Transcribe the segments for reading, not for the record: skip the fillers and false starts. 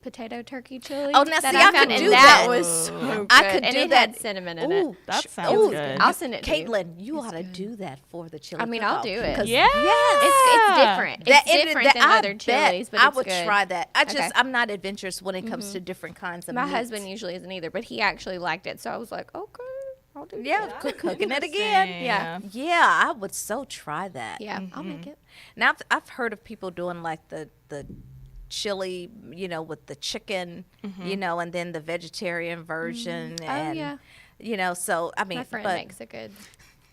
potato turkey chili. Oh, now that see, I found, could and do that that. was so good. I could and do it that. had cinnamon in it. That sounds good. I'll send it to you. Caitlin, you ought to do that for the chili. I mean, I'll do it. Yeah. It's different. It's different than other chilies, but I it's would good. try that. Okay. I'm not adventurous when it comes to different kinds of My meats. husband usually isn't either, but he actually liked it, so I was like, okay, I'll do Yeah, that. cooking it again. Yeah, I would so try that. Yeah, I'll make it. Now I've heard of people doing like the chili, with the chicken, and then the vegetarian version. And, yeah. So I mean, My friend but makes a good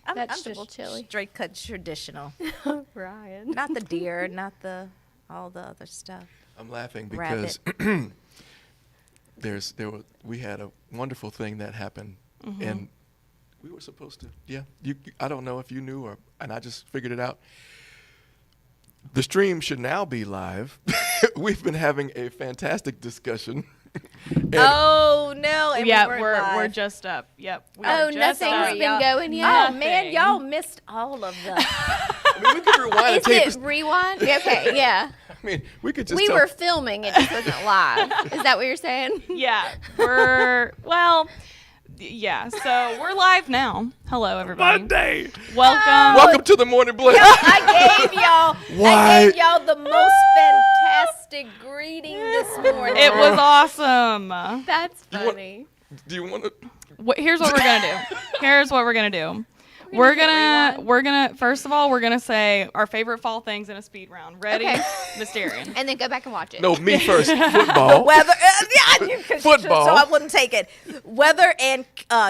I'm vegetable just chili. straight cut traditional, Ryan. not the deer, not all the other stuff. I'm laughing Rabbit. because we had a wonderful thing that happened, and we were supposed to. Yeah, I don't know if you knew and I just figured it out. The stream should now be live. We've been having a fantastic discussion. Oh no! And Yeah, we we're just up. Yep. we Oh, are just nothing's up. been going yet? Oh man, y'all missed all of the. I mean, we could rewind Is the tape. it rewind? Okay, yeah. I mean, we could just. We tell- were filming, it just wasn't live. Is that what you're saying? Yeah, yeah. So we're live now. Hello, everybody. Monday. Welcome. Welcome to the morning blend. I Why? gave y'all the most fantastic greeting this morning. It was awesome. That's You want- funny. Do you want to? Here's what we're gonna do. Here's what we're gonna do. We're gonna first of all, we're gonna say our favorite fall things in a speed round. Ready? Okay. Mysterian. And then go back and watch it. No, me first. Football. Weather, Football. So I wouldn't take it. Weather and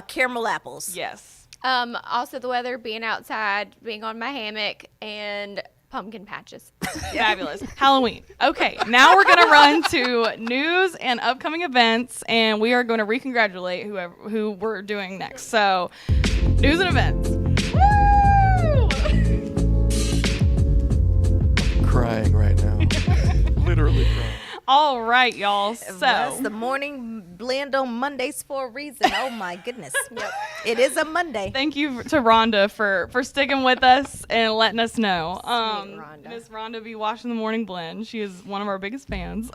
caramel apples. Yes. Also the weather, being outside, being on my hammock, and pumpkin patches. Fabulous. Halloween. Okay, now we're going to run to news and upcoming events, and we are going to recongratulate who we're doing next. So, news and events. Woo! Crying right now. Literally crying. All right, y'all. That's So, the morning blend on Mondays for a reason. Oh my goodness. Yep. It is a Monday. thank you to Rhonda for sticking with us and letting us know. Rhonda. Miss Rhonda be watching the Morning Blend. She is one of our biggest fans.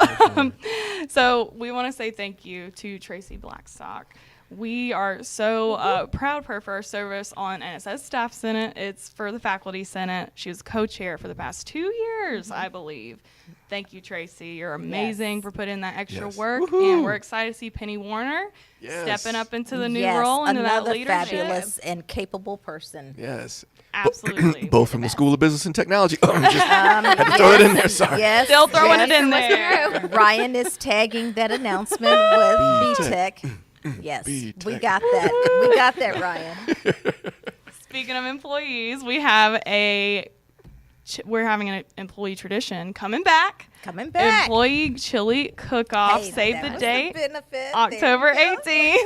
So we want to say thank you to Tracy Blackstock. We are so proud of her for her service on, and it says Staff Senate. It's for the Faculty Senate. She was co-chair for the past 2 years, I believe. Thank you, Tracy. You're amazing for putting in that extra Yes. work, Woohoo. and we're excited to see Penny Warner Yes. stepping up into the new Yes, role, into that another leadership. fabulous and capable person. Yes. Absolutely. Both from the School of Business and Technology. Just had to throw it in there. Sorry. Yes. Still throwing yes. it in there. Ryan is tagging that announcement with B-Tech. Yes, B-Tech. we got that. We got that, Ryan. Speaking of employees, we're having an employee tradition coming back. Coming back. Employee chili cook-off. Hey, Save that the was date. benefit. October There you go. 18th.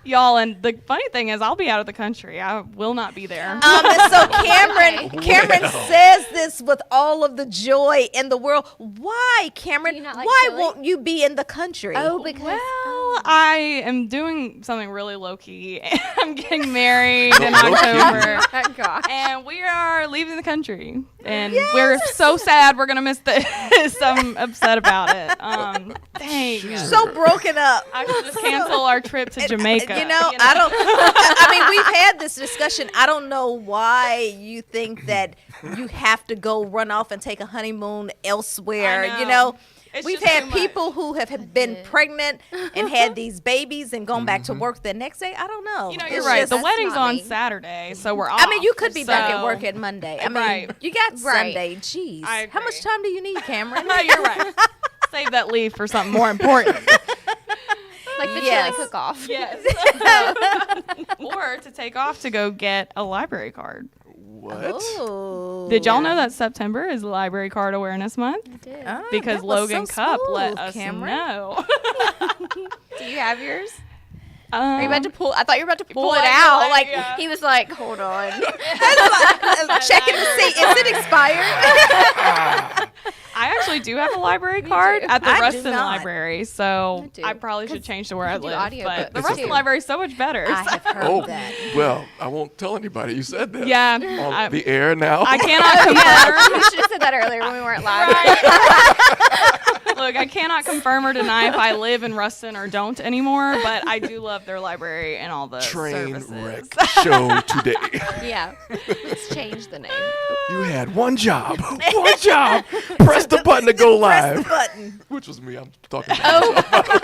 Y'all, and the funny thing is, I'll be out of the country. I will not be there. And so Cameron Well. says this with all of the joy in the world. Why, Cameron? Do you not like Why chili? won't you be in the country? Oh, because Well, I am doing something really low-key. I'm getting married in Low-key? October. oh gosh. And we are leaving the country. And we're so sad we're going to miss this. I'm upset about it. Dang. So broken up. I should just cancel our trip to Jamaica. I mean, we've had this discussion. I don't know why you think that you have to go run off and take a honeymoon elsewhere. I know. You know, It's we've just had too much. people who have been pregnant and had these babies and gone back to work the next day. I don't know. You know, It's you're right. just- The That's wedding's not on me. Saturday, so we're off. I mean, you could be back at So- work at Monday. I mean, Right. you got Right. Sunday. Jeez. I How much agree. time do you need, Cameron? No, you're right. Save that leave for something more important. Like the Yes. chili cook-off. Yes. Or to take off to go get a library card. What? Oh. Did y'all know that September is Library Card Awareness Month? I did. Ah, Because that was Logan so Cup let smooth, us Cameron. know. Do you have yours? Are you about to Um, pull? I thought you were about to pull pull it it out. out, Like yeah. he was like, hold on. Checking to see, is it expired? I actually do have a library card too. at the I do Ruston not. Library, so do. I probably should 'Cause change to where I do live. audio But the books, Ruston too. Library is so much better. I have heard Oh, that. well, I won't tell anybody you said that. Yeah, On I- the air now. I cannot confirm. We should have said that earlier when we weren't live. Look, I cannot confirm or deny if I live in Ruston or don't anymore, but I do love their library and all the Train services. wreck show today. Yeah. Let's change the name. You had one job. One job. Press the button to go Press live. the button. Which was me. I'm talking about myself, by the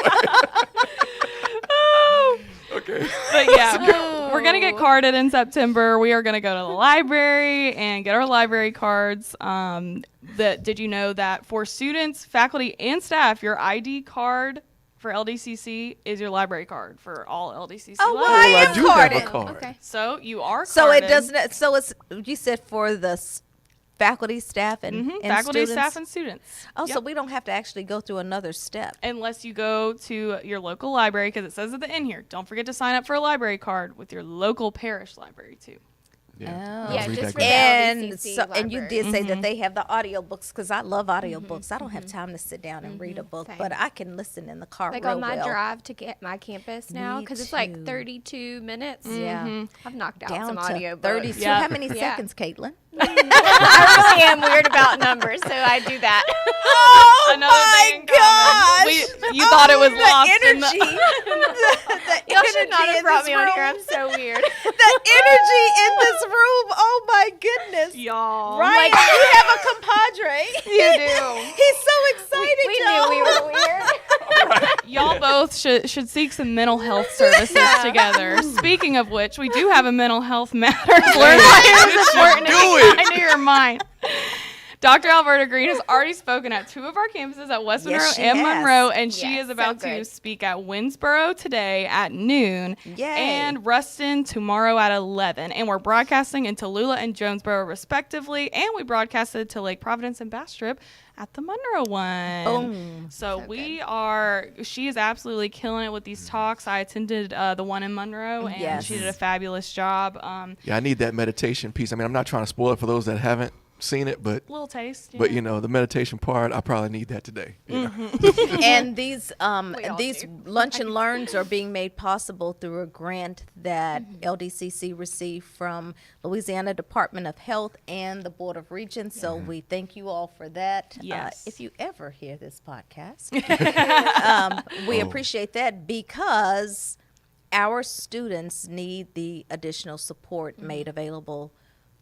way. Okay. But yeah, we're going to get carded in September. We are going to go to the library and get our library cards. Did you know that for students, faculty, and staff, your ID card for LDCC is your library card for all LDCC Oh, well, libraries? I I am do carded. have a card. Okay. So you are So carded. it doesn't. So it's you said for the faculty, staff, and faculty, students? staff, and students. Oh, so Yep. we don't have to actually go through another step. Unless you go to your local library, because it says at the end here, don't forget to sign up for a library card with your local parish library too. Yeah. Oh. I'll Yeah, read just that for going. the- And LDCC so, and you library. did say that they have the audio books because I love audio books. I don't have time to sit down and read a book, Same. but I can listen in the car Like real on my well. drive to get my campus now, Me because it's too. like 32 minutes. Yeah. I've knocked out Down some to audio 32. books. Yeah. How many Yeah. seconds, Kaitlin? I really am weird about numbers, so I do that. Oh Another thing in common. You thought it was the lost in the- energy. the Y'all should not energy have in brought this me on here. room. I'm so weird. The energy in this room. Oh my goodness. Y'all. Right. You have a compadre. You do. He's so excited. We y'all. knew we were weird. Y'all both should seek some mental health services together. Speaking of which, we do have a mental health matters alert. Do it. I knew your mind. Dr. Alberta Green has already spoken at 2 of our campuses at West Monroe Yes, she and has. Monroe, and she Yes, is so about to good. speak at Winsboro today at noon Yay. and Ruston tomorrow at 11. And we're broadcasting in Tallulah and Jonesboro respectively, and we broadcasted to Lake Providence and Bastrop at the Monroe one. Boom. So she is absolutely killing it with these talks. I attended the one in Monroe, and Yes. she did a fabulous job. Yeah, I need that meditation piece. I mean, I'm not trying to spoil it for those that haven't seen it, but Little taste. you know, the meditation part, I probably need that today. Yeah. And these all these do. lunch and learns are being made possible through a grant that LDCC received from Louisiana Department of Health and the Board of Regents. So we thank you all for that. Yes. If you ever hear this podcast, we appreciate that because our students need the additional support made available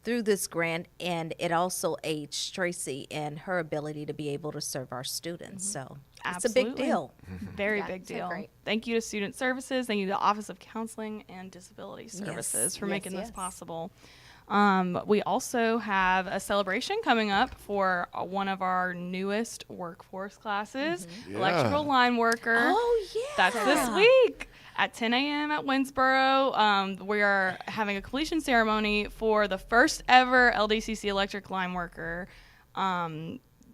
through this grant, and it also aids Tracy in her ability to be able to serve our students. So it's a big Absolutely. deal. Very Yeah, big so deal. great. Thank you to Student Services. Thank you to the Office of Counseling and Disability Services for Yes, making this yes. possible. We also have a celebration coming up for one of our newest workforce classes, Yeah. electrical line worker. Oh, yeah. That's this week at 10 a.m. at Winsboro. We are having a completion ceremony for the first ever LDCC electric line worker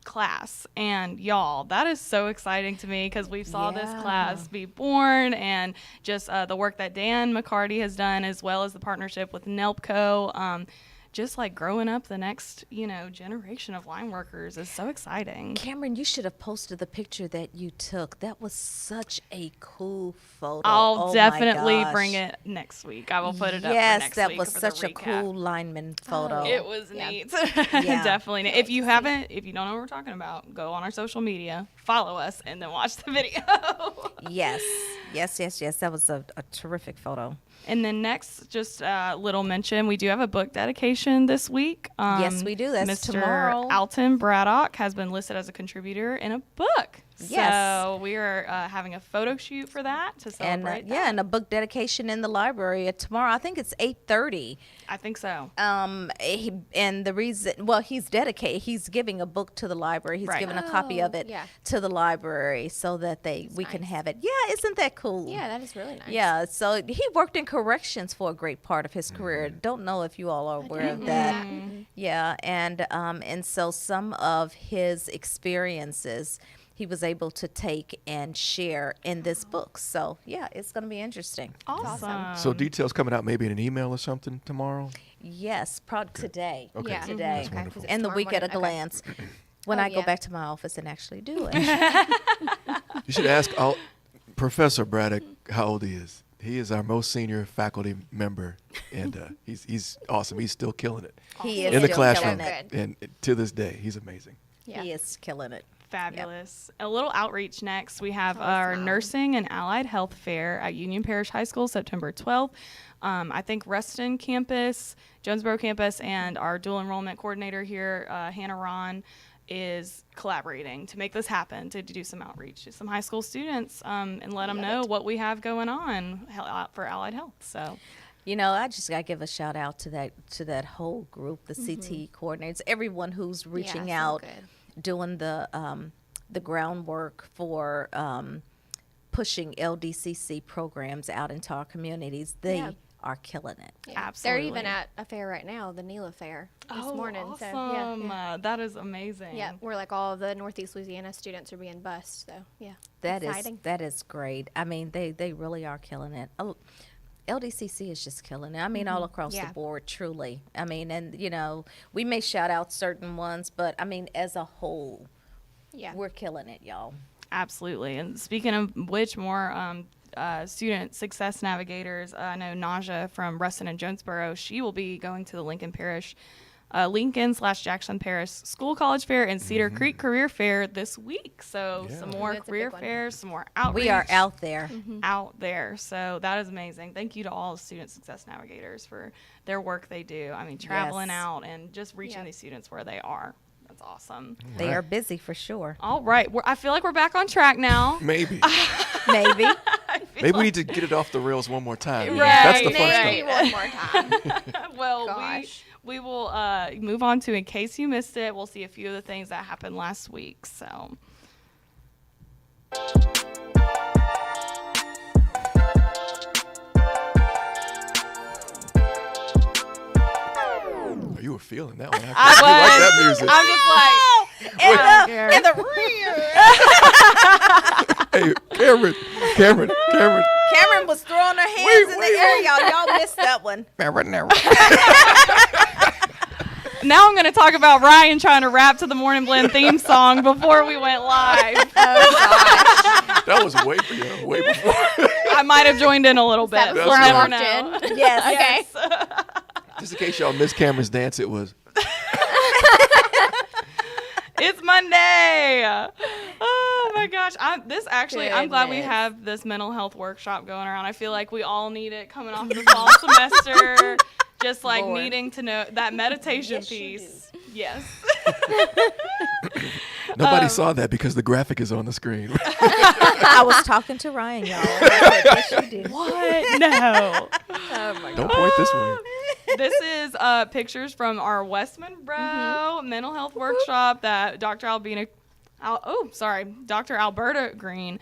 class. And y'all, that is so exciting to me because we saw this Yeah. class be born, and just the work that Dan McCarty has done, as well as the partnership with NELPCO. Just like growing up the next, generation of line workers is so exciting. Cameron, you should have posted the picture that you took. That was such a cool photo. I'll Oh my definitely gosh. bring it next week. I will put it up for Yes, next that week was for the such a recap. cool lineman photo. It was Yeah. neat. Yeah. Definitely. If you don't know what we're talking about, go on our social media, follow us, and then watch the video. Yes. That was a terrific photo. And then next, just a little mention, we do have a book dedication this week. Yes, we do. That's Mr. tomorrow. Alton Braddock has been listed as a contributor in a book. Yes. So we are having a photo shoot for that to And celebrate that. and a book dedication in the library tomorrow. I think it's 8:30. I think so. And the reason, he's dedicated. He's giving a book to the library. He's Right. giving a copy of Oh, it yeah. to the library so that we can nice. have it. Yeah, isn't that cool? Yeah, that is really nice. Yeah, so he worked in corrections for a great part of his career. Don't know if you all are aware of that. Yeah, and so some of his experiences he was able to take and share in this book. So yeah, it's going to be interesting. Awesome. So details coming out maybe in an email or something tomorrow? Yes, today. Okay. Yeah. Today. That's wonderful. And the Tomorrow week at a morning, okay. glance. When Oh, I go yeah. back to my office and actually do it. You should ask Professor Braddock how old he is. He is our most senior faculty member, and he's awesome. He's still killing it He is in the still classroom, killing it. Good. and to this day, he's amazing. Yeah. He is killing it. Fabulous. A little outreach next. We have Always our smiling. Nursing and Allied Health Fair at Union Parish High School, September 12th. I think Reston campus, Jonesboro campus, and our dual enrollment coordinator here, Hannah Ron, is collaborating to make this happen, to do some outreach to some high school students and let them Love know it. what we have going on for Allied Health. So You know, I just got to give a shout out to that whole group, the CT coordinators, everyone who's reaching so out, good. doing the groundwork for pushing LDCC programs out into our communities. They Yeah. are killing it. Yeah. Absolutely. They're even at a fair right now, the NELA fair this morning. awesome. So yeah. That is amazing. Yeah, where like all of the Northeast Louisiana students are being bused. So yeah, exciting. That is great. I mean, they really are killing it. Oh, LDCC is just killing it. I mean, all across Yeah. the board, truly. I mean, and you know, we may shout out certain ones, but I mean, as a whole, Yeah, we're killing it, y'all. Absolutely. And speaking of which, more student success navigators, I know Naja from Ruston and Jonesboro, she will be going to the Lincoln Jackson Parish School College Fair and Cedar Creek Career Fair this week. So Yeah. some more That's a career big one. fairs, some more outreach. We are out there. out there. So that is amazing. Thank you to all the student success navigators for their work they do. I mean, traveling Yes. out and just reaching Yep. these students where they are. That's awesome. They Right. are busy for sure. All right. I feel like we're back on track now. Maybe. Maybe. Maybe we need to get it off the rails one more time. Right, That's the fun maybe stuff. one more time. Well, Gosh. we will move on to, in case you missed it, we'll see a few of the things that happened last week. So. Oh, you were feeling that one. I was. like that music. I'm just like, In the Hey, Cameron. Cameron was throwing her hands in the air, y'all. Y'all missed that one. now I'm going to talk about Ryan trying to rap to the Morning Blend theme song before we went live. That was way before. I might have joined in a little bit. That That's We'll right. never walked know. in. Yes. Okay. Just in case y'all missed Cameron's dance, it was. It's Monday. Oh my gosh. I'm glad we Goodness. have this mental health workshop going around. I feel like we all need it coming off the fall semester. Just like Lord. needing to know that meditation Yes, you piece. Yes. Nobody saw that because the graphic is on the screen. I was talking to Ryan, y'all. I said, yes, you did. What? No. Oh my Don't point this way. This is pictures from our West Monroe mental health workshop that Dr. Alberta Green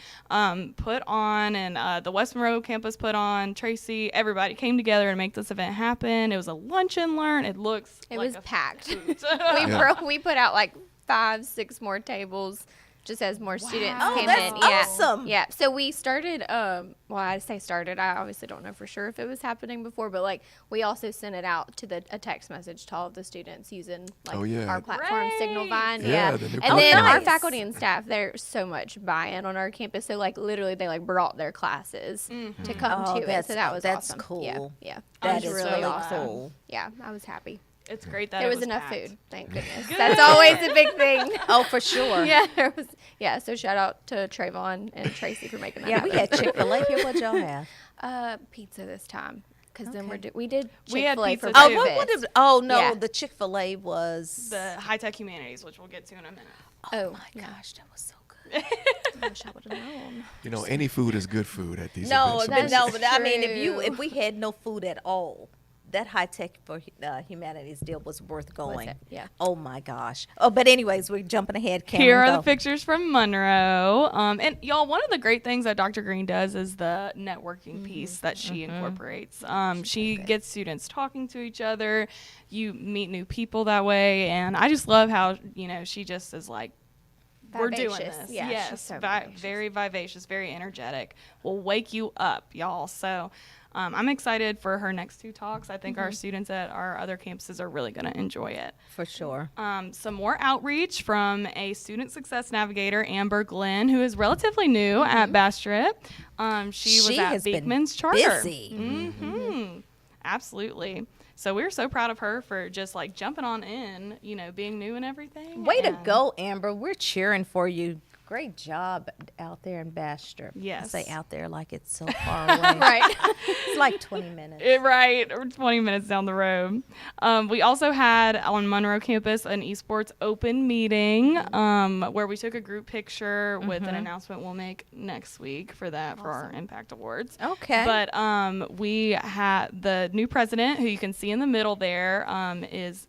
put on, and the West Monroe campus put on. Tracy, everybody came together to make this event happen. It was a lunch and learn. It looks It like was a packed. Yeah. We put out like 5-6 more tables just as more students Oh, came that's in. Yeah. awesome. Yeah. So we started, well, I say started, I obviously don't know for sure if it was happening before, but like we also sent it out to a text message to all of the students using like Oh, yeah. our platform, Signal Vine. Yeah, Yeah. the new And then our nice. faculty and staff, there's so much buy-in on our campus. So like literally they like brought their classes to come Oh, to it. So that was that's awesome. cool. Yeah. Yeah. That It is was really awesome. cool. Yeah. I was happy. It's great that There it was enough packed. food, thank goodness. That's always a big thing. Oh, for sure. Yeah, there was. Yeah, so shout out to Trayvon and Tracy for making that Yeah, we happen. had Chick-fil-A here. What y'all have? Pizza this time because then Okay. we did We had Chick-fil-A for pizza, Oh, too. breakfast. oh no, Yeah. the Chick-fil-A was. The high tech humanities, which we'll get to in a minute. Oh my yeah. gosh, that was so good. I wish I would have known. You know, any food is good food at these No, events. but I mean, true. if we had no food at all, that high tech for humanities deal was worth going. it? Yeah. Oh my gosh. Oh, but anyways, we're jumping ahead. Cameron, Here are go. the pictures from Monroe. And y'all, one of the great things that Dr. Green does is the networking piece that she incorporates. She gets students talking to each other. You meet new people that way. And I just love how, she just is like, we're doing Vivacious. this. Yeah, yes. she's so vivacious. Very vivacious, very energetic. Will wake you up, y'all. So I'm excited for her next 2 talks. I think our students at our other campuses are really going to enjoy it. For sure. Some more outreach from a student success navigator, Amber Glenn, who is relatively new at Bastrop. She was at has been Beekman's Charter. busy. Absolutely. So we're so proud of her for just like jumping on in, you know, being new and everything. Way to and- go, Amber. We're cheering for you. Great job out there in Baxter. Yes. I say out there like it's so far away. Right. It's like 20 minutes. Right, or 20 minutes down the road. We also had on Monroe campus an esports open meeting where we took a group picture with an announcement we'll make next week for that for our Impact Awards. Okay. But we had the new president, who you can see in the middle there, is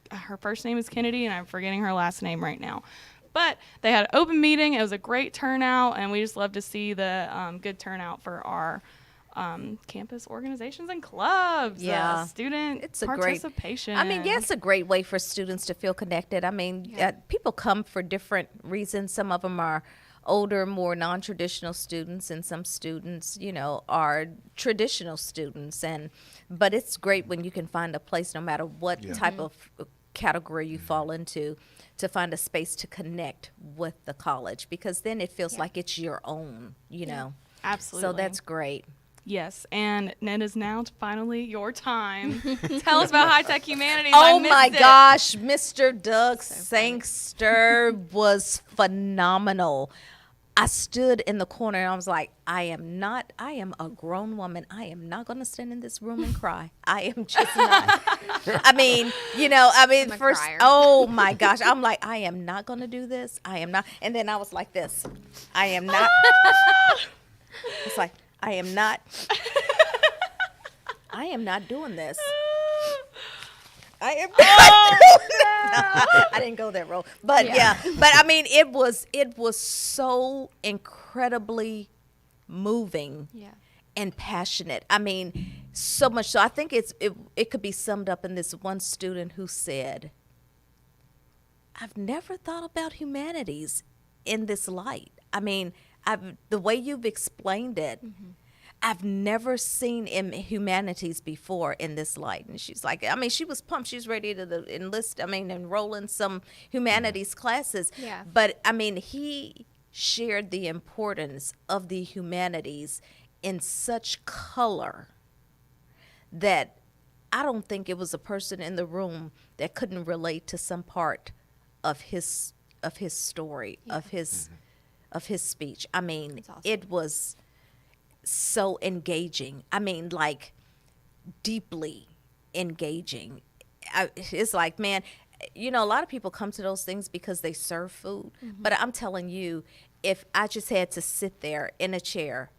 her first name is Kennedy, and I'm forgetting her last name right now. But they had an open meeting. It was a great turnout, and we just love to see the good turnout for our campus organizations and clubs. Yeah. Student It's a participation. I mean, yeah, it's a great way for students to feel connected. I mean, people come for different reasons. Some of them are older, more non-traditional students, and some students, you know, are traditional students. But it's great when you can find a place, no matter what type of category you fall into, to find a space to connect with the college, because then it feels like it's your own, you know. Absolutely. So that's great. Yes, and Ned, is now finally your time. Tell us about High Tech Humanities. Oh I missed my it. gosh, Mr. Doug Sangster was phenomenal. I stood in the corner and I was like, I am a grown woman. I am not going to stand in this room and cry. I am just not. I mean, I'm a first, crier. oh my gosh. I'm like, I am not going to do this. I am not. And then I was like this. I am not. It's like, I am not doing this. I am I didn't go that road. But but I mean it was so incredibly moving and passionate. I mean, so much so I think it could be summed up in this one student who said, I've never thought about humanities in this light. I mean, the way you've explained it, I've never seen humanities before in this light. And she's like, I mean, she was pumped. She's ready to enroll in some humanities classes. Yeah. But, I mean, he shared the importance of the humanities in such color that I don't think it was a person in the room that couldn't relate to some part of his story, of his speech. I mean, awesome. It was so engaging. I mean, like, deeply engaging. It's like, man, a lot of people come to those things because they serve food. But I'm telling you, if I just had to sit there in a chair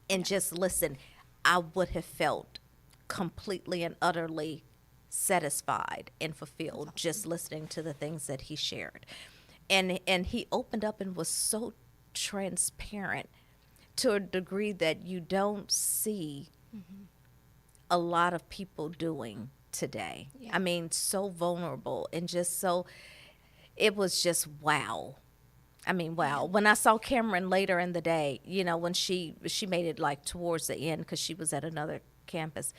and just listen, I would have felt completely and utterly satisfied and fulfilled just listening to the things that he shared. And he opened up and was so transparent to a degree that you don't see a lot of people doing today. Yeah. I mean, so vulnerable and just so, it was just wow. I mean, wow. When I saw Cameron later in the day, when she made it like towards the end because she was at another campus.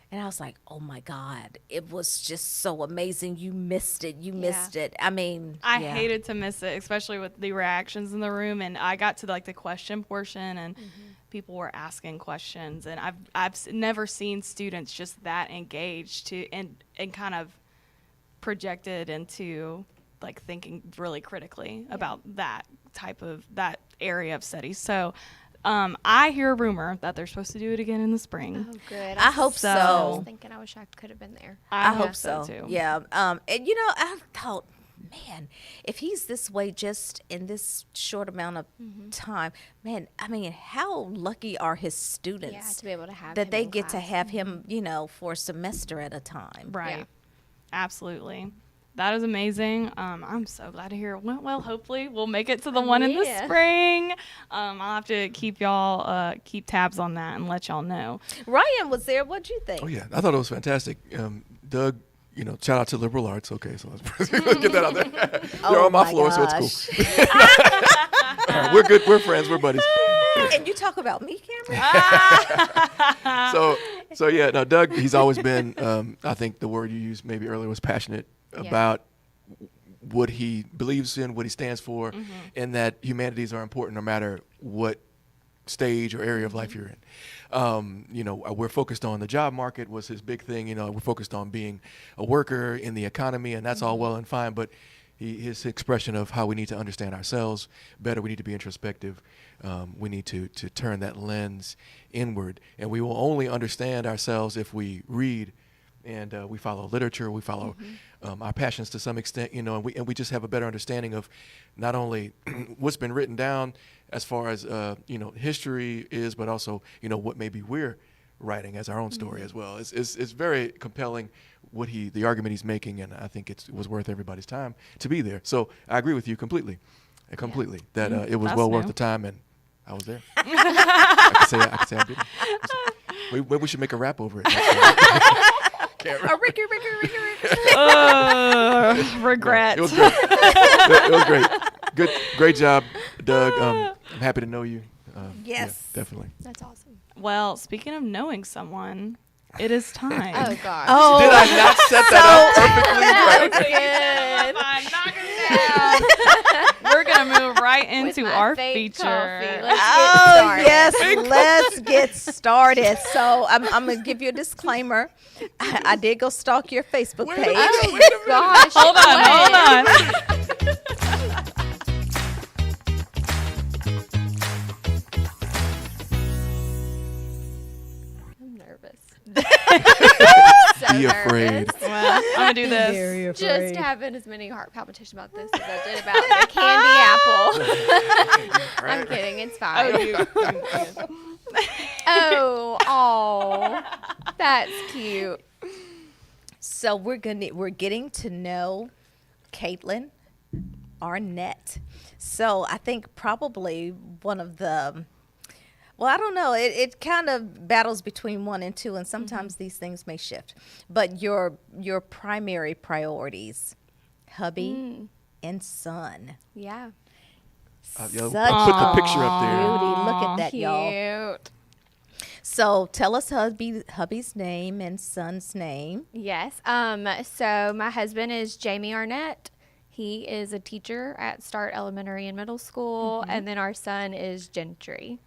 And I was like, oh, my God, it was just so amazing. You missed it. You missed it. I mean, I hated to miss it, especially with the reactions in the room. And I got to like the question portion, and people were asking questions. And I've never seen students just that engaged and kind of projected into like thinking really critically about that area of study. So I hear a rumor that they're supposed to do it again in the spring. Oh, good. I hope I so. was thinking I wish I could have been there. I hope hope so too. Yeah. And I thought, man, if he's this way just in this short amount of time, man, I mean, how lucky are his students Yeah, to be able to have that him they in get to class. have him, for a semester at a time. Right. Yeah. Absolutely. That is amazing. I'm so glad to hear it went well. Hopefully we'll make it to the one in the Yeah. spring. I'll have to keep tabs on that and let y'all know. Ryan was there. What'd you think? Oh yeah, I thought it was fantastic. Doug, shout out to liberal arts. Okay, so let's get that out there. They're on my floor, so it's cool. All right, we're good. We're friends. We're buddies. And you talk about me, Cameron? So yeah, no, Doug, he's always been, I think the word you used maybe earlier was passionate about what he believes in, what he stands for, and that humanities are important no matter what stage or area of life you're in. You know, we're focused on the job market was his big thing. You know, we're focused on being a worker in the economy, and that's all well and fine. But his expression of how we need to understand ourselves better, we need to be introspective. We need to turn that lens inward, and we will only understand ourselves if we read and we follow literature, we follow our passions to some extent, you know, and we just have a better understanding of not only what's been written down as far as you know, history is, but also, you know, what maybe we're writing as our own story as well. It's very compelling what the argument he's making, and I think it was worth everybody's time to be there. So I agree with you completely that it was That's well worth new. the time, and I was there. I can say I did. Maybe we should make a rap over it. Ricky. Regret. It was great. It was great. Great job, Doug. I'm happy to know you. Yes. Yeah, definitely. That's awesome. Well, speaking of knowing someone, it is time. Oh gosh. Oh, Did I not set that up perfectly? Good. We're going to move right With into my our fake feature. coffee. Let's get Oh, started. yes, let's get started. So I'm going to give you a disclaimer. I did go stalk your Facebook Wait a page. minute. Oh gosh. Hold on, Wait. hold on. I'm nervous. Be afraid. Well, I'm going to do this. Just having as many heart palpitations about this as I did about the candy apple. I'm kidding. It's fine. Oh, that's cute. So we're getting to know Kaitlin, Arnett. So I think probably one of the, well, I don't know. It kind of battles between 1 and 2, and sometimes these things may shift. But your primary priorities, hubby and son. Yeah. Such Put the picture up there. beauty. Look at that, Cute. y'all. So tell us hubby's name and son's name. Yes. So my husband is Jamie Arnett. He is a teacher at Start Elementary and Middle School, and then our son is Gentry.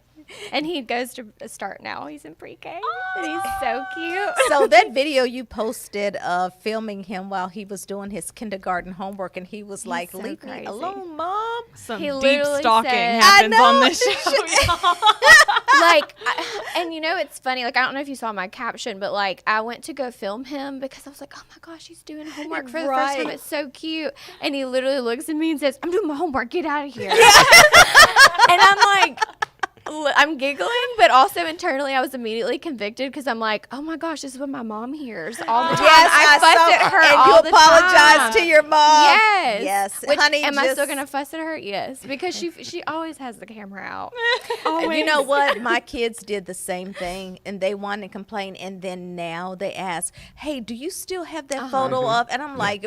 And he goes to Start now. He's in pre-K. And he's so cute. So that video you posted of filming him while he was doing his kindergarten homework, and he was like, so "Leave me crazy. alone, Mom." Some He deep literally stalking said- happens I know, on this this show. Like, and you know, it's funny. Like, I don't know if you saw my caption, but like, I went to go film him because I was like, oh my gosh, he's doing homework for the first time. Right. It's so cute. And he literally looks at me and says, I'm doing my homework. Get out of here. And I'm like, I'm giggling, but also internally I was immediately convicted because I'm like, oh my gosh, this is what my mom hears all the time. Yes, I fuss saw, at her and all you the apologize time. to your mom. Yes. Yes, Which, honey. am I still just- gonna fuss at her? Yes, because she always has the camera out. And you know what? My kids did the same thing, and they wanted to complain, and then now they ask, "Hey, do you still have that photo up?" And I'm like,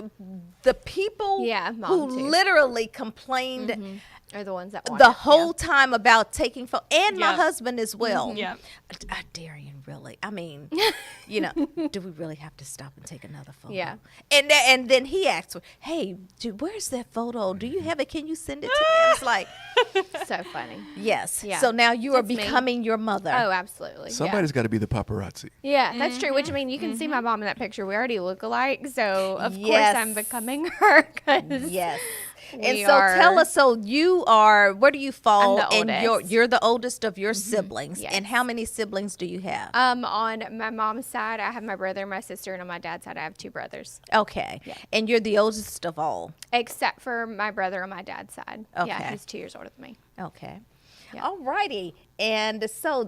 the people Yeah, Mom who too. literally complained Are the ones that want the it. whole time about taking photos, and my Yep. husband as well. Yeah. Darian, really? I mean, you know, do we really have to stop and take another photo? Yeah. And then he asked, "Hey, where's that photo? Do you have it? Can you send it to me?" It's like, So funny. yes. Yeah. So now you are That's me. becoming your mother. Oh, absolutely. Somebody's got to be the paparazzi. Yeah, that's true. Which I mean, you can see my mom in that picture. We already look alike, so of Yes. course I'm becoming her. 'Cause Yes. we And so tell are- us, so you are, where do you fall? I'm the and oldest. you're the oldest of your siblings. Yes. And how many siblings do you have? On my mom's side, I have my brother and my sister, and on my dad's side, I have 2 brothers, Okay. Yeah. And you're the oldest of all. except for my brother on my dad's side. Okay. Yeah, he's 2 years older than me. Okay. Yeah. All righty. And so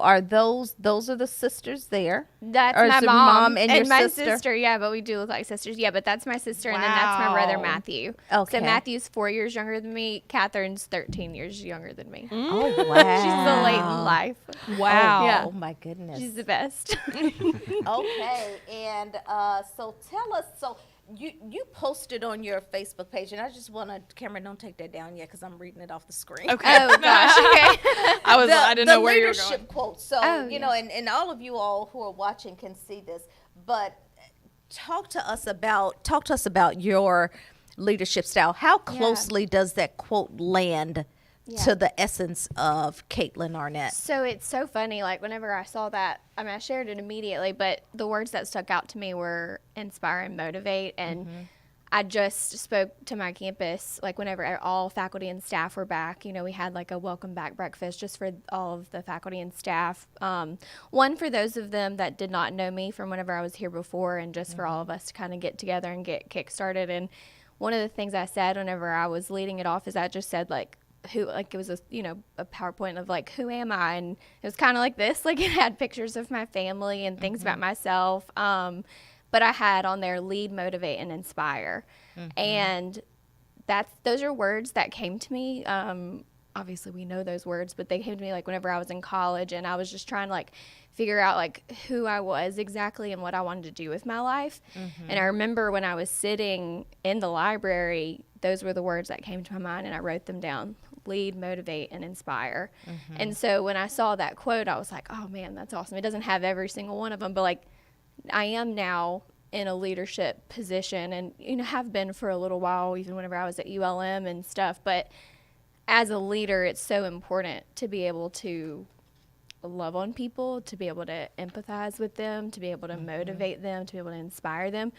are those are the sisters there? That's Or is my it mom, and your my sister? Yeah, but we do look like sisters. Yeah, but that's my sister, and then that's my brother Wow. Matthew. Okay. So Matthew's 4 years younger than me. Catherine's 13 years younger than me. Oh, wow. She's the late in life. Wow. Yeah. Oh, my goodness. She's the best. Okay. And so tell us, so you posted on your Facebook page, and I just want to, Cameron, don't take that down yet because I'm reading it off the screen. Okay. Oh gosh. Okay. I didn't know where you were leadership going. quote. So, Oh, you yeah. know, and all of you all who are watching can see this, but talk to us about your leadership style. How closely does that quote land to the essence of Kaitlin Arnett. So it's so funny. Like whenever I saw that, I mean, I shared it immediately, but the words that stuck out to me were inspire and motivate. And I just spoke to my campus, like whenever all faculty and staff were back, you know, we had like a welcome back breakfast just for all of the faculty and staff. One for those of them that did not know me from whenever I was here before, and just for all of us to kind of get together and get kick-started. And one of the things I said whenever I was leading it off is I just said like, who, like it was a, you know, a PowerPoint of like, who am I? And it was kind of like this, like it had pictures of my family and things about myself. But I had on there lead, motivate, and inspire. And those are words that came to me. Obviously we know those words, but they came to me like whenever I was in college, and I was just trying to like figure out like who I was exactly and what I wanted to do with my life. And I remember when I was sitting in the library, those were the words that came to my mind, and I wrote them down: lead, motivate, and inspire. And so when I saw that quote, I was like, oh man, that's awesome. It doesn't have every single one of them, but like I am now in a leadership position, and you know, have been for a little while, even whenever I was at ULM and stuff. But as a leader, it's so important to be able to love on people, to be able to empathize with them, to be able to motivate them, to be able to inspire them,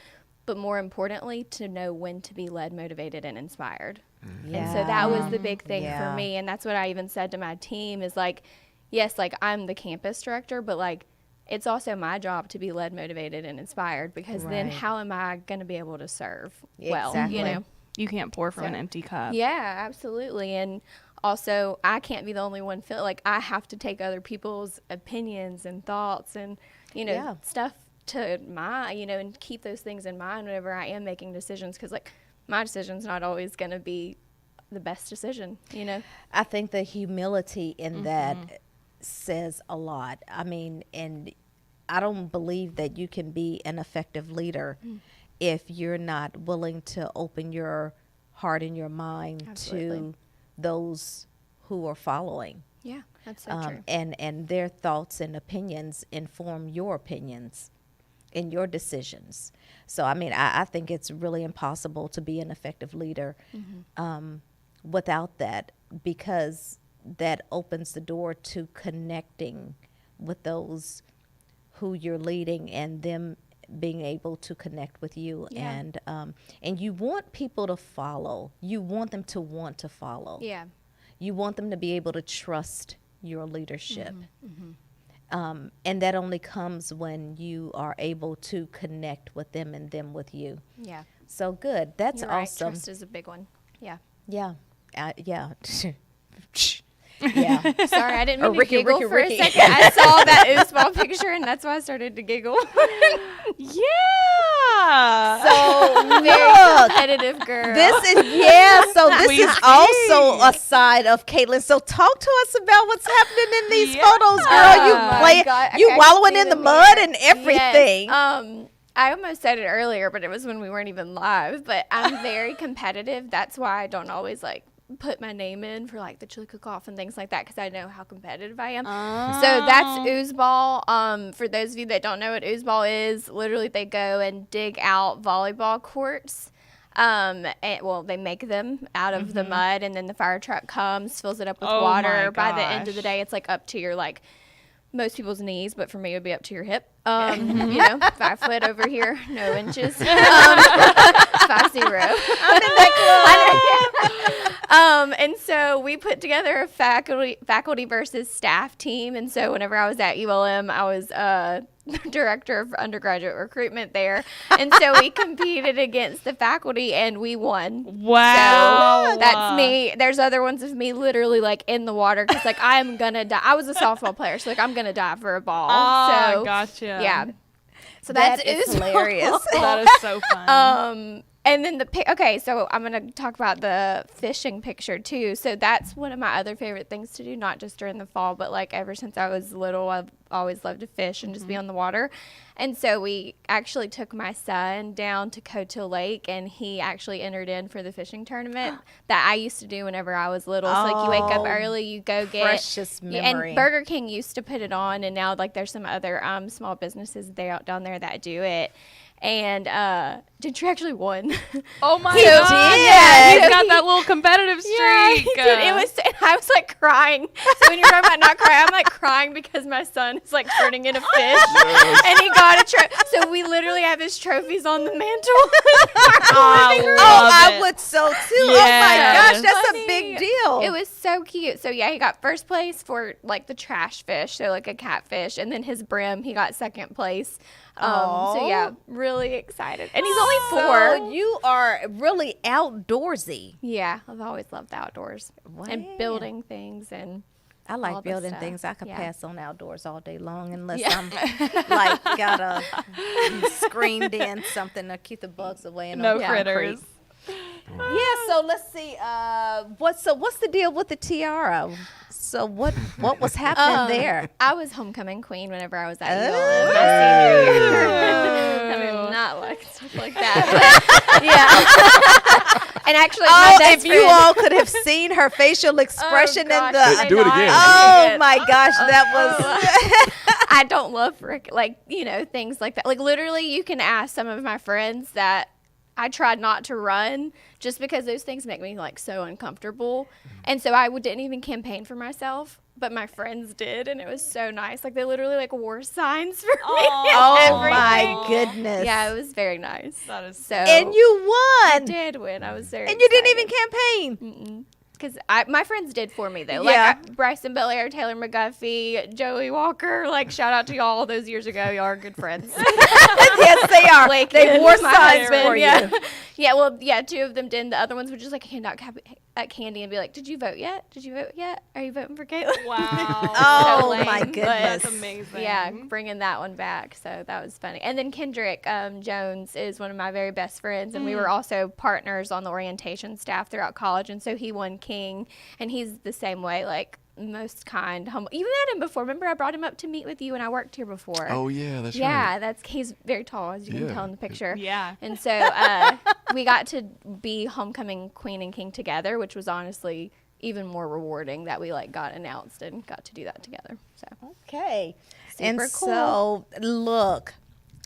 but more importantly, to know when to be led, motivated, and inspired. And so that was the big thing for me. And that's what I even said to my team is like, yes, like I'm the campus director, but like it's also my job to be led, motivated, and inspired, because then how am I going to be able to serve well, you know? You can't pour from an empty cup. Yeah, absolutely. And also, I can't be the only one feel like I have to take other people's opinions and thoughts and, you know, stuff to my, you know, and keep those things in mind whenever I am making decisions, because like my decision's not always going to be the best decision, you know? I think the humility in that says a lot. I mean, and I don't believe that you can be an effective leader if you're not willing to open your heart and your mind to those who are following. Yeah, that's so true. And their thoughts and opinions inform your opinions and your decisions. So, I mean, I think it's really impossible to be an effective leader without that, because that opens the door to connecting with those who you're leading and them being able to connect with you. And you want people to follow. You want them to want to follow. Yeah. You want them to be able to trust your leadership. And that only comes when you are able to connect with them and them with you. Yeah. So good. That's You're right. awesome. Trust is a big one. Yeah. Yeah. Yeah. Yeah. Sorry, I didn't mean Ricky, to giggle Ricky, for Ricky. a second. I saw that oozeball picture, and that's why I started to giggle. Yeah. So Very competitive girl. This is so this We is see. also a side of Kaitlin. So talk to us about what's happening in these photos, girl. Oh You my play, God. you Okay, I wallowing can in see the the mud mirror. and everything. Yes. I almost said it earlier, but it was when we weren't even live. But I'm very competitive. That's why I don't always like put my name in for like the chili cook-off and things like that, because I know how competitive I am. So that's oozeball. For those of you that don't know what oozeball is, literally they go and dig out volleyball courts. Well, they make them out of the mud, and then the fire truck comes, fills it up with water. By the end of the day, it's like up to your like most people's knees, but for me it would be up to your hip. You know, 5 foot over here, no inches. 5'0". I'm in that club. And so we put together a faculty versus staff team. And so whenever I was at ULM, I was director of undergraduate recruitment there. And so we competed against the faculty, and we won. Wow. So that's me. There's other ones of me literally like in the water, because like I'm gonna die. I was a softball player, so like I'm gonna die for a ball. Oh, So gotcha. yeah. So that's hilarious. That is so fun. And then so I'm going to talk about the fishing picture too. So that's one of my other favorite things to do, not just during the fall, but like ever since I was little, I've always loved to fish and just be on the water. And so we actually took my son down to Coteau Lake, and he actually entered in for the fishing tournament that I used to do whenever I was little. So like you wake up early, you go get Precious memory. And Burger King used to put it on, and now like there's some other small businesses down there that do it. And Gentry actually won. Oh my He God. did. Yeah, he's got that little competitive streak. Yeah, he did. It was. And I was like crying. So when you're talking about not crying, I'm like crying because my son is like turning into fish, and he got a trophy. So we literally have his trophies on the mantle. I would so too. Oh my Yes. gosh, that's Funny. a big deal. It was so cute. So yeah, he got first place for like the trash fish, so like a catfish, and then his brim, he got second place. So yeah, really excited. And he's only 4. So you are really outdoorsy. Yeah, I've always loved the outdoors and Wow. building things and I all like the building stuff. things. I could Yeah. pass on outdoors all day long unless Yeah. I'm like gotta screened in something to keep the bugs away and No on critters. concrete. Yeah, so let's see. What's the deal with the tiara? So what was happening there? I was homecoming queen whenever I was at Oh. ULM my senior year. I mean, not like stuff like that, but yeah. And actually, my Oh, best if you friend- all could have seen her facial expression gosh, in the. I Do it know, again. Oh I my gosh, that was. I don't love things like that. Like literally, you can ask some of my friends that I tried not to run just because those things make me like so uncomfortable, and so I didn't even campaign for myself, but my friends did, and it was so nice. Like they literally like wore signs for me. Oh and my everything. goodness. Yeah, it was very nice. That is So And you I won. did win. I was very And you didn't even campaign. because my friends did for me though. Yeah. Like Bryson Belair, Taylor McGuffey, Joey Walker. Like shout out to y'all those years ago. Y'all are good friends. Yes, they are. Blake They and wore my signs husband, for yeah. you. Yeah, well, yeah, 2 of them did. The other ones would just like hand out candy and be like, "Did you vote yet? Did you vote yet? Are you voting for Kaitlin?" Wow. Oh So lame, my but- goodness. That's amazing. Yeah, bringing that one back. So that was funny. And then Kendrick Jones is one of my very best friends, and we were also partners on the orientation staff throughout college. And so he won King, and he's the same way, like most kind, humble. You met him before. Remember, I brought him up to meet with you when I worked here before. Oh yeah, that's yeah, right. he's very tall, as you can Yeah. tell in the picture. Yeah. And so we got to be homecoming queen and king together, which was honestly even more rewarding that we like got announced and got to do that together. So Okay. And Super so, look,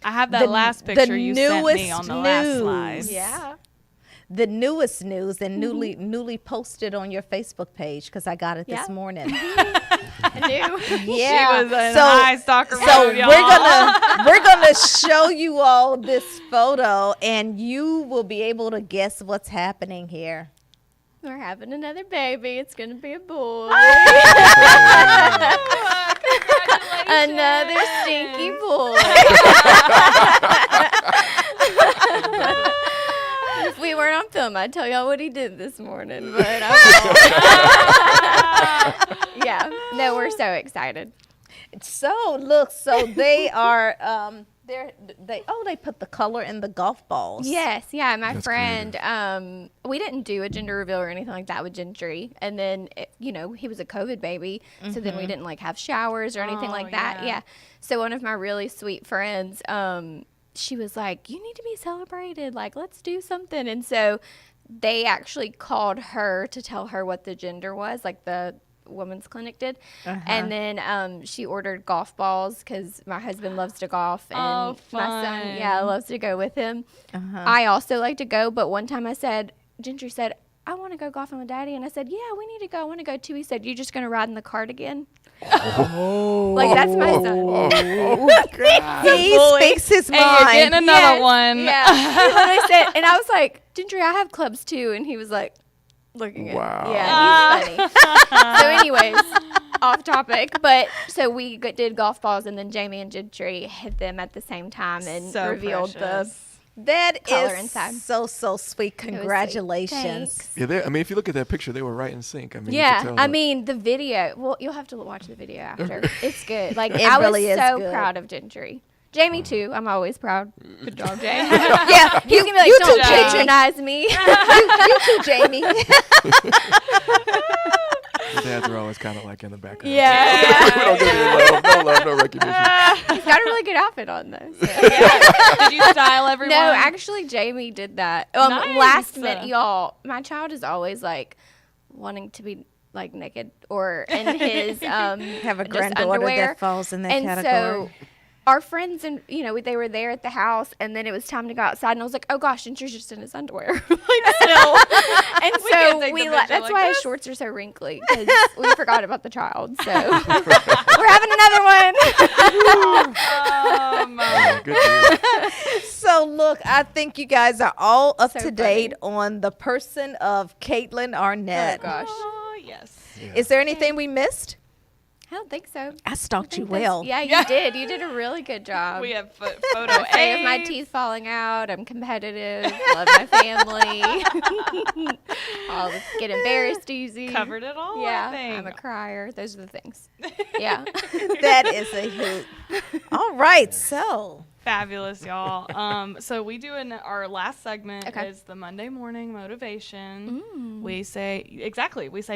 I have that The- last the picture you sent me newest on the last news. slide. yeah. the newest news and newly posted on your Facebook page because I got it Yeah. this morning. I knew. Yeah. She was in So- high stalker So mode, y'all. we're gonna show you all this photo, and you will be able to guess what's happening here. We're having another baby. It's gonna be a boy. Another stinky boy. If we weren't on film, I'd tell y'all what he did this morning, but I won't. Yeah. No, we're so excited. So look, so they are they put the color in the golf balls. Yes, yeah. My That's friend, we didn't do a gender reveal or anything like that with Gentry, and then he was a COVID baby, so then we didn't like have showers or anything Oh, like that. yeah. Yeah. So one of my really sweet friends, she was like, "You need to be celebrated. Like, let's do something." And so they actually called her to tell her what the gender was, like the women's clinic did. And then she ordered golf balls because my husband loves to golf and Oh, my son fun. loves to go with him. I also like to go, but one time Gentry said, "I want to go golfing with Daddy," and I said, "Yeah, we need to go. I want to go too." He said, "You're just gonna ride in the cart again?" Like that's my son. He speaks his And you're mind. getting another Yes, one. Yeah. He literally said, and I was like, "Gentry, I have clubs too," and he was like, looking at Wow. Yeah, he's funny. So anyways, off topic, but so we did golf balls, and then Jamie and Gentry hit them at the same time and So revealed precious. That color is inside. so sweet. sweet. Congratulations. Thanks. Yeah, I mean, if you look at that picture, they were right in sync. I mean, you Yeah, could tell I that- mean the video. Well, you'll have to watch the video after. It's good. Like It I was really is so good. proud of Gentry. Jamie too. I'm always proud. Good job, Jamie. Yeah, You can be like, you "Don't too, Jamie. patronize me." You too, Jamie. the dads are always kind of like in the background. Yeah. We don't get any love, no recognition. He's got a really good outfit on though. So. Did you style everyone? No, actually, Jamie did that. Nice. Last minute, y'all. My child is always like wanting to be like naked or in his Have a just granddaughter underwear. that falls in that And category. so our friends and they were there at the house, and then it was time to go outside, and I was like, oh gosh, Ginger's just in his underwear, like still. And can't so take the we picture that's like why his this. shorts are so wrinkly, because we forgot about the child. So we're having another one. Oh, good deal. So look, I think you guys are all up So to date funny. on the person of Kaitlin Arnett. Oh gosh, Oh, yes. Yeah. Is there anything we missed? I don't think so. I stalked you I think that's- well. Yeah, you did. You did a really good job. We have photo I'm afraid of my aids. teeth falling out. I'm competitive. Love my family. I'll get embarrassed easy. Covered it all, Yeah, I think. I'm a crier. Those are the things. Yeah. That is a hoot. All right, so Fabulous, y'all. So we do our last segment Okay. is the Monday morning motivation. Mm. We say because Oh,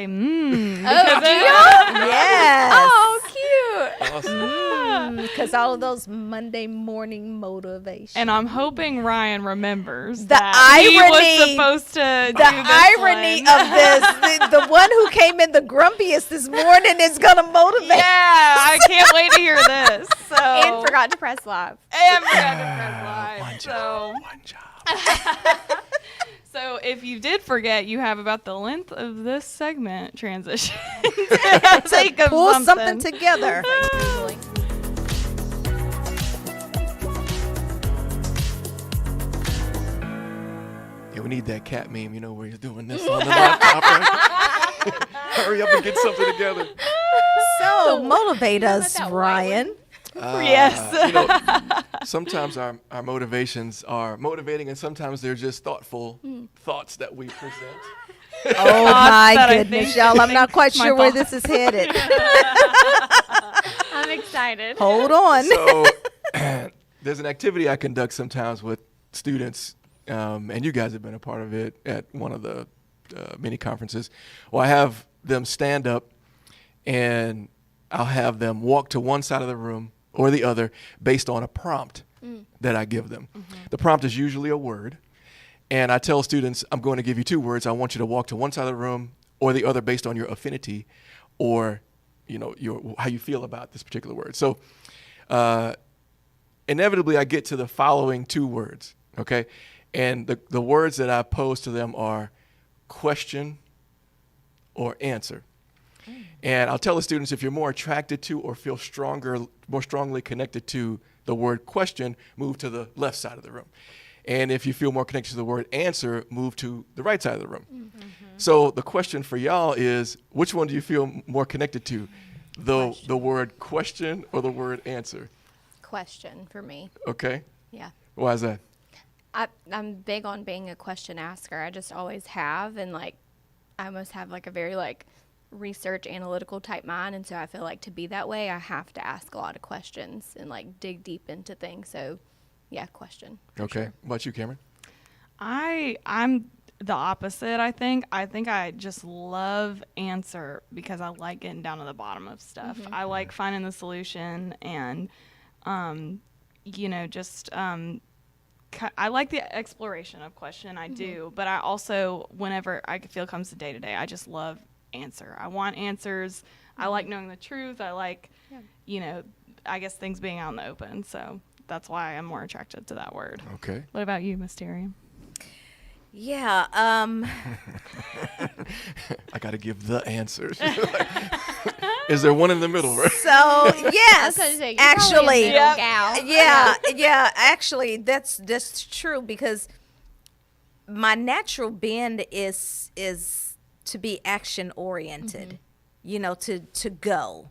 yes. Oh, cute. Awesome. Because all of those Monday morning motivations. and I'm hoping Ryan remembers The that he irony- was supposed to do the this irony one. of this, the one who came in the grumpiest this morning is going to motivate. Yeah, I can't wait to hear this. So And forgot to press live. And forgot to press live. One So, job. One job. so if you did forget, you have about the length of this segment transition. Think of Pull something together. Yeah, we need that cat meme, where he's doing this on the laptop. Right? Hurry up and get something together. So motivate us, that white Ryan. Yes. Sometimes our motivations are motivating, and sometimes they're just thoughtful thoughts that we present. Oh my that I goodness, think- y'all! I'm not quite my sure where thoughts. this is headed. I'm excited. Hold on. So there's an activity I conduct sometimes with students, and you guys have been a part of it at one of the mini conferences. Well, I have them stand up, and I'll have them walk to one side of the room or the other based on a prompt that I give them. The prompt is usually a word, and I tell students, I'm going to give you 2 words. I want you to walk to one side of the room or the other based on your affinity or how you feel about this particular word. So inevitably I get to the following 2 words, okay? And the words that I pose to them are question or answer. And I'll tell the students, if you're more attracted to or feel more strongly connected to the word question, move to the left side of the room. And if you feel more connected to the word answer, move to the right side of the room. So the question for y'all is, which one do you feel more connected to? The word question or the word answer? Question for me. Okay. Yeah. Why is that? I'm big on being a question asker. I just always have, and I almost have a very research analytical type mind, and so I feel like to be that way I have to ask a lot of questions and dig deep into things. So yeah, question. Okay. Sure. What about you, Cameron? I'm the opposite, I think. I think I just love answer because I like getting down to the bottom of stuff. I like finding the solution and, I like the exploration of question. I do. But I also, whenever I feel it comes to day to day, I just love answer. I want answers. I like knowing the truth. I like, I guess things being out in the open. So that's why I'm more attracted to that word. Okay. What about you, Mysterium? Yeah. I got to give the answers. Is there one in the middle, right? So yes, I was gonna say, you're probably a actually, middle Yep. gal. yeah. Actually, that's true because my natural bend is to be action oriented, to go.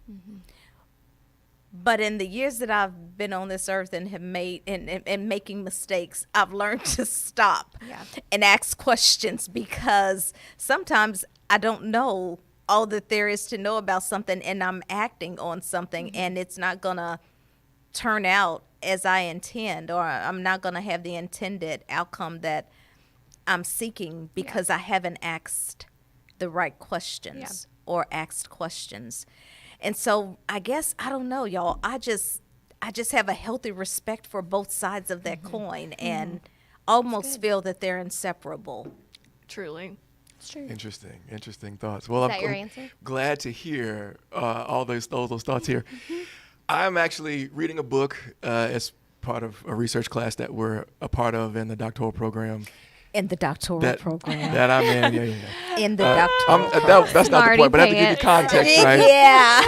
But in the years that I've been on this earth and have made and making mistakes, I've learned to stop Yeah. and ask questions because sometimes I don't know all that there is to know about something and I'm acting on something and it's not going to turn out as I intend, or I'm not going to have the intended outcome that I'm seeking because I haven't asked the right questions or asked questions. And so I guess, I don't know, y'all, I just have a healthy respect for both sides of that coin and almost feel that they're inseparable. Truly. It's true. Interesting thoughts. Well, Is that your I'm answer? glad to hear all those thoughts here. I'm actually reading a book as part of a research class that we're a part of in the doctoral program. In the doctoral program. That I'm in. Yeah. In the doctoral that's not the point, but I have to give you context, right? Yeah.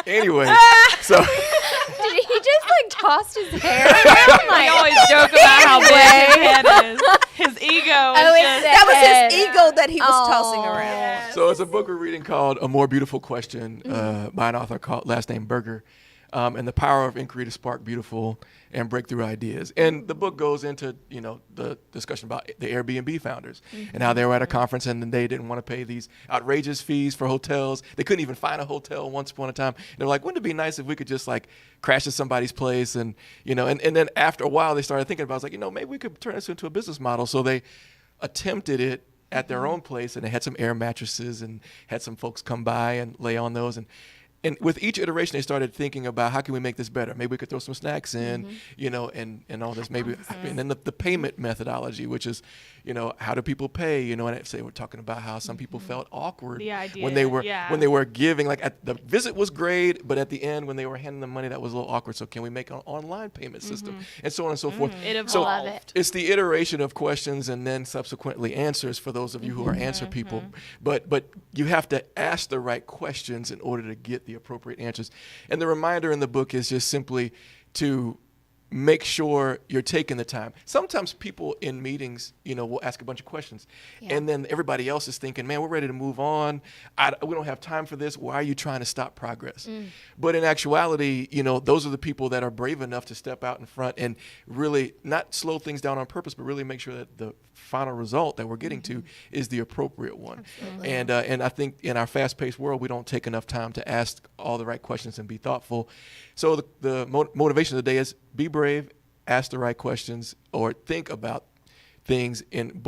Anyway, so Did he just like tossed his hair around? We Like, always joke about how big his head is. His ego is just... That was his ego that he was tossing around. So it's a book we're reading called A More Beautiful Question by an author called last name Berger, and the power of inquiry to spark beautiful and breakthrough ideas. And the book goes into, the discussion about the Airbnb founders and how they were at a conference and then they didn't want to pay these outrageous fees for hotels. They couldn't even find a hotel once upon a time. And they're like, wouldn't it be nice if we could just like crash at somebody's place? And, and then after a while they started thinking about, maybe we could turn this into a business model. So they attempted it at their own place, and they had some air mattresses and had some folks come by and lay on those. And with each iteration, they started thinking about how can we make this better? Maybe we could throw some snacks in, and all this. Maybe, and then the payment methodology, which is, how do people pay? And say we're talking about how some people felt awkward when they were giving. Like the visit was great, but at the end when they were handing the money, that was a little awkward. So can we make an online payment system, and so on and so forth? It evolved. So Love it. it's the iteration of questions and then subsequently answers for those of you who are answer people. But you have to ask the right questions in order to get the appropriate answers. And the reminder in the book is just simply to make sure you're taking the time. Sometimes people in meetings, will ask a bunch of questions, and then everybody else is thinking, man, we're ready to move on. We don't have time for this. Why are you trying to stop progress? But in actuality, those are the people that are brave enough to step out in front and really not slow things down on purpose, but really make sure that the final result that we're getting to is the appropriate one. And I think in our fast-paced world, we don't take enough time to ask all the right questions and be thoughtful. So the motivation of the day is be brave, ask the right questions, or think about things in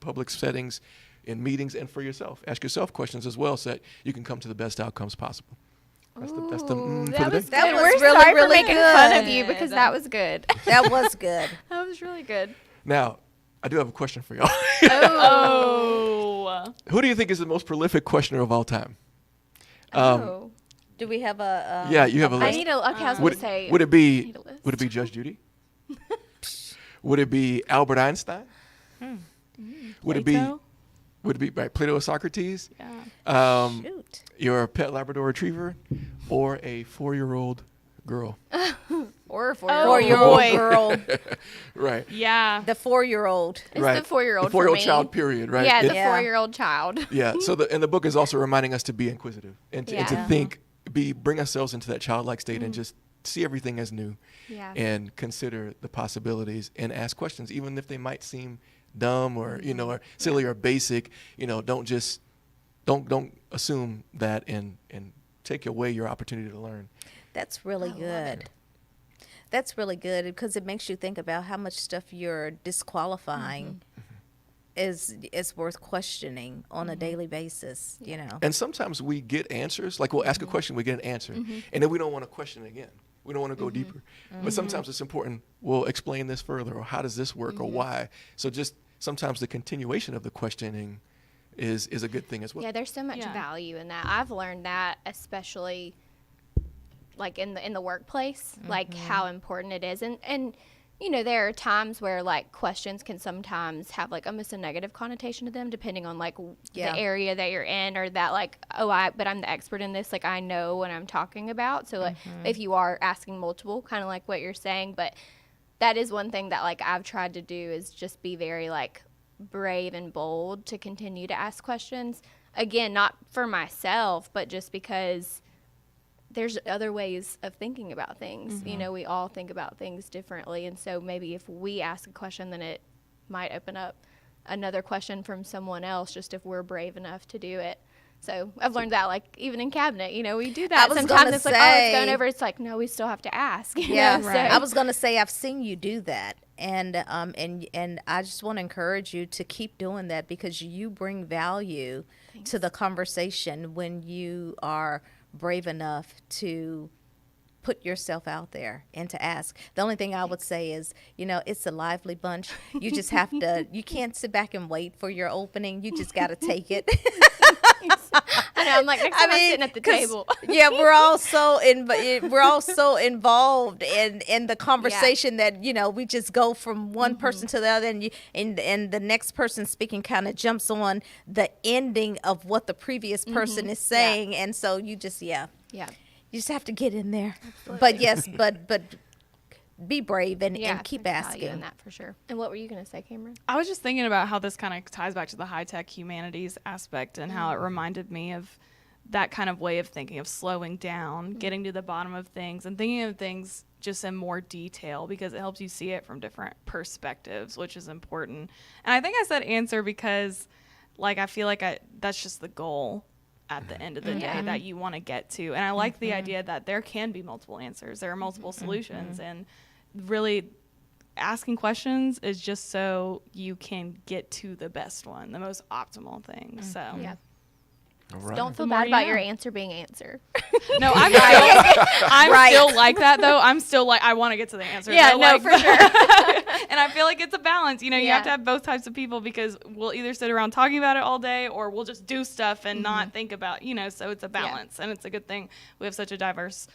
public settings, in meetings, and for yourself. Ask yourself questions as well so that you can come to the best outcomes possible. That's the for the day. That was We're really, sorry really for making good. fun of you because that was good. That was good. That was really good. Now, I do have a question for y'all. Oh. Who do you think is the most prolific questioner of all time? Do we have a? Yeah, you have a I list. need a. Okay, I was going to say. Would it I be need a list. Would it be Judge Judy? Would it be Albert Einstein? Would it be Plato? Plato or Socrates? Yeah. Shoot. Your pet Labrador Retriever, or a 4-year-old girl? Or a 4-year-old. Four-year-old boy. girl. Right. Yeah. The 4-year-old. It's Right. the 4-year-old. The 4-year-old for me. child. Period. Right. Yeah, the Yeah. 4-year-old child. Yeah. So the book is also reminding us to be inquisitive and to Yeah. think, bring ourselves into that childlike state and just see everything as new, Yeah. and consider the possibilities and ask questions, even if they might seem dumb or or silly or basic. Don't assume that and take away your opportunity to learn. That's really good. That's really good because it makes you think about how much stuff you're disqualifying is worth questioning on a daily basis. And sometimes we get answers, like we'll ask a question, we get an answer, and then we don't want to question it again. We don't want to go deeper. But sometimes it's important, we'll explain this further, or how does this work, or why. So just sometimes the continuation of the questioning is a good thing as well. Yeah, there's so much value in that. I've learned that, especially like in the workplace, like how important it is. And there are times where like questions can sometimes have like almost a negative connotation to them, depending on like the area that you're in, or that like, but I'm the expert in this, like I know what I'm talking about. So like if you are asking multiple, kind of like what you're saying, but that is one thing that like I've tried to do is just be very like brave and bold to continue to ask questions. Again, not for myself, but just because there's other ways of thinking about things. We all think about things differently. And so maybe if we ask a question, then it might open up another question from someone else, just if we're brave enough to do it. So I've learned that, like, even in cabinet, we do that. Sometimes it's like, oh, it's going over. It's like, no, we still have to ask. Yeah, So, I was going to say, I've seen you do that. And I just want to encourage you to keep doing that because you bring value to the conversation when you are brave enough to put yourself out there and to ask. The only thing I would say is, it's a lively bunch. You just have to, you can't sit back and wait for your opening. You just got to take it. I I know. I'm like, next time I'm sitting at the 'cause, table. yeah, we're all so involved in the conversation that we just go from one person to the other, and the next person speaking kind of jumps on the ending of what the previous person is saying, and so you just Yeah. you just have to get in there. Absolutely. But yes, but be brave and keep there's value in asking. that for sure. And what were you going to say, Cameron? I was just thinking about how this kind of ties back to the high-tech humanities aspect and how it reminded me of that kind of way of thinking, of slowing down, getting to the bottom of things, and thinking of things just in more detail, because it helps you see it from different perspectives, which is important. And I think I said answer because, like, I feel like that's just the goal at the end of the day that you want to get to. And I like the idea that there can be multiple answers. There are multiple solutions. And really asking questions is just so you can get to the best one, the most optimal thing. So Yeah. All right. Don't feel The more bad you about know. your answer being answer. no, I'm still like that though. I'm still like, I want to get to the answer. Yeah, though. no, Like, for sure. And I feel like it's a balance. You Yeah. have to have both types of people, because we'll either sit around talking about it all day, or we'll just do stuff and not think about, so it's a balance, and it's a good thing. We have such a diverse,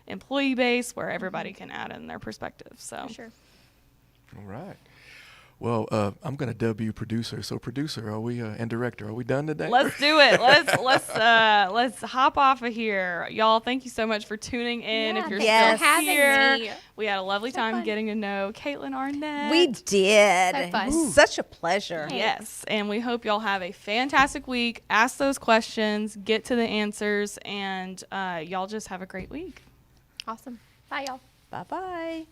employee base where everybody can add in their perspective. So For sure. All right. Well, I'm going to dub you producer. So, producer, and director, are we done today? let's do it. Let's hop off of here, y'all. Thank you so much for tuning in. Yeah, If you're thanks still for having here, me. we had a lovely time fun. getting to know Kaitlin Arnett. We did. So fun. It was such a pleasure. Yes, and we hope y'all have a fantastic week. Ask those questions, get to the answers, and y'all just have a great week. Awesome. Bye, y'all. Bye bye.